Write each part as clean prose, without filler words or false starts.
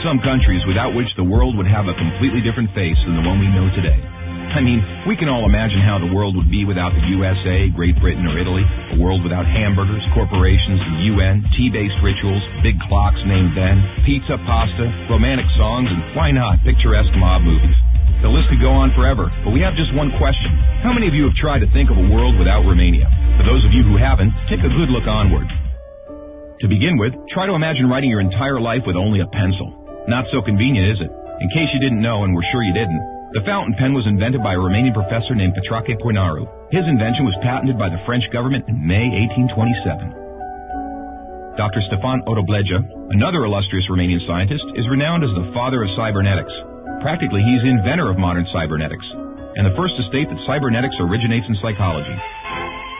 some countries without which the world would have a completely different face than the one we know today. I mean, we can all imagine how the world would be without the USA, Great Britain, or Italy. A world without hamburgers, corporations, the UN, tea-based rituals, big clocks named Ben, pizza, pasta, romantic songs, and why not, picturesque mob movies. The list could go on forever, but we have just one question. How many of you have tried to think of a world without Romania? For those of you who haven't, take a good look onward. To begin with, try to imagine writing your entire life with only a pencil. Not so convenient, is it? In case you didn't know, and we're sure you didn't, the fountain pen was invented by a Romanian professor named Petrache Poinaru. His invention was patented by the French government in May 1827. Dr. Stefan Odobleja, another illustrious Romanian scientist, is renowned as the father of cybernetics. Practically, he's the inventor of modern cybernetics, and the first to state that cybernetics originates in psychology.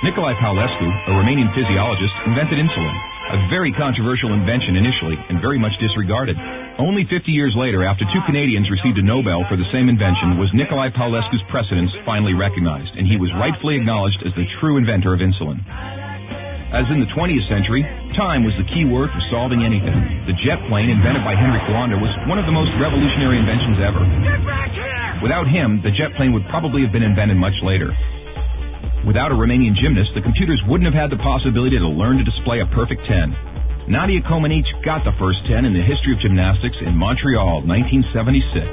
Nicolae Paulescu, a Romanian physiologist, invented insulin, a very controversial invention initially and very much disregarded. Only 50 years later, after two Canadians received a Nobel for the same invention, was Nicolae Paulescu's precedence finally recognized, and he was rightfully acknowledged as the true inventor of insulin. As in the 20th century, time was the key word for solving anything. The jet plane, invented by Henry Coanda, was one of the most revolutionary inventions ever. Without him, the jet plane would probably have been invented much later. Without a Romanian gymnast, the computers wouldn't have had the possibility to learn to display a perfect 10. Nadia Comaneci got the first 10 in the history of gymnastics in Montreal, 1976.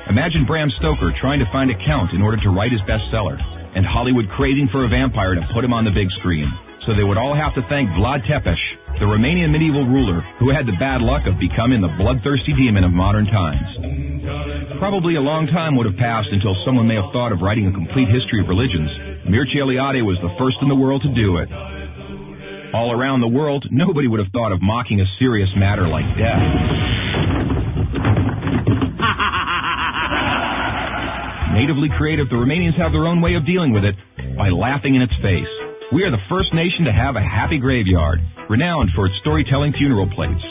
Imagine Bram Stoker trying to find a count in order to write his bestseller, and Hollywood craving for a vampire to put him on the big screen. So they would all have to thank Vlad Tepes, the Romanian medieval ruler who had the bad luck of becoming the bloodthirsty demon of modern times. Probably a long time would have passed until someone may have thought of writing a complete history of religions. Mircea Eliade was the first in the world to do it. All around the world, nobody would have thought of mocking a serious matter like death. Natively creative, the Romanians have their own way of dealing with it by laughing in its face. We are the first nation to have a happy graveyard, renowned for its storytelling funeral plates.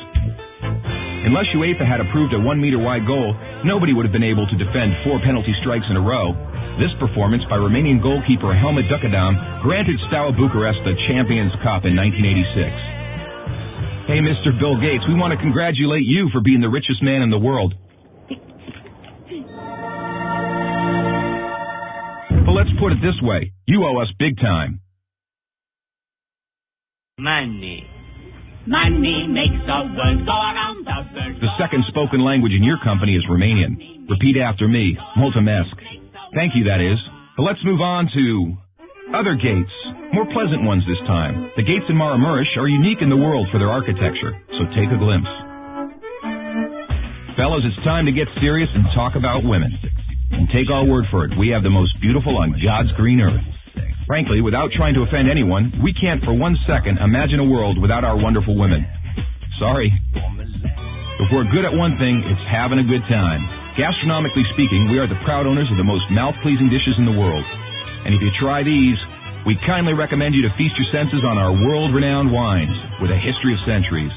Unless UEFA had approved a 1-meter-wide goal, nobody would have been able to defend 4 penalty strikes in a row. This performance by Romanian goalkeeper Helmut Ducadam granted Steaua Bucharest the Champions Cup in 1986. Hey, Mr. Bill Gates, we want to congratulate you for being the richest man in the world. But let's put it this way. You owe us big time. Money. Money makes the world go around the world. The second spoken language in your company is Romanian. Repeat after me. Mulțumesc. Thank you, that is. But let's move on to other gates. More pleasant ones this time. The gates in Maramureș are unique in the world for their architecture, so take a glimpse. Fellas, it's time to get serious and talk about women. And take our word for it, we have the most beautiful on God's green earth. Frankly, without trying to offend anyone, we can't for 1 second imagine a world without our wonderful women. Sorry. If we're good at one thing, it's having a good time. Gastronomically speaking, we are the proud owners of the most mouth-pleasing dishes in the world. And if you try these, we kindly recommend you to feast your senses on our world-renowned wines with a history of centuries.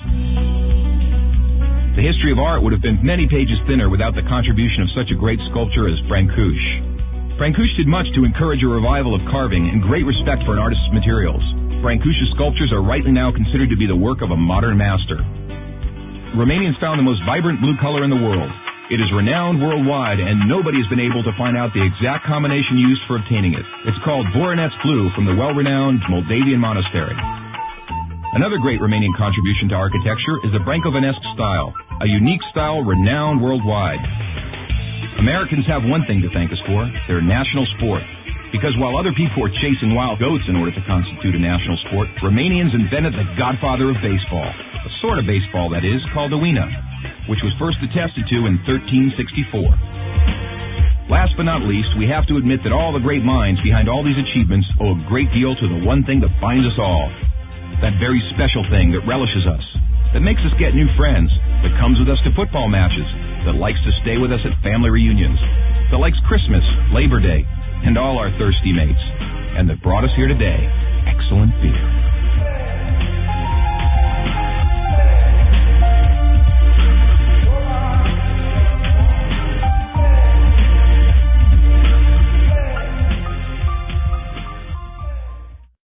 The history of art would have been many pages thinner without the contribution of such a great sculptor as Brancusi. Brancusi did much to encourage a revival of carving and great respect for an artist's materials. Brancusi's sculptures are rightly now considered to be the work of a modern master. Romanians found the most vibrant blue color in the world. It is renowned worldwide, and nobody has been able to find out the exact combination used for obtaining it. It's called Voronezh blue from the well-renowned Moldavian monastery. Another great Romanian contribution to architecture is the Brâncovenesque style, a unique style renowned worldwide. Americans have one thing to thank us for, their national sport. Because while other people were chasing wild goats in order to constitute a national sport, Romanians invented the godfather of baseball, a sort of baseball, that is, called the Uina, which was first attested to in 1364. Last but not least, we have to admit that all the great minds behind all these achievements owe a great deal to the one thing that binds us all. That very special thing that relishes us, that makes us get new friends, that comes with us to football matches, that likes to stay with us at family reunions, that likes Christmas, Labor Day, and all our thirsty mates, and that brought us here today, excellent beer.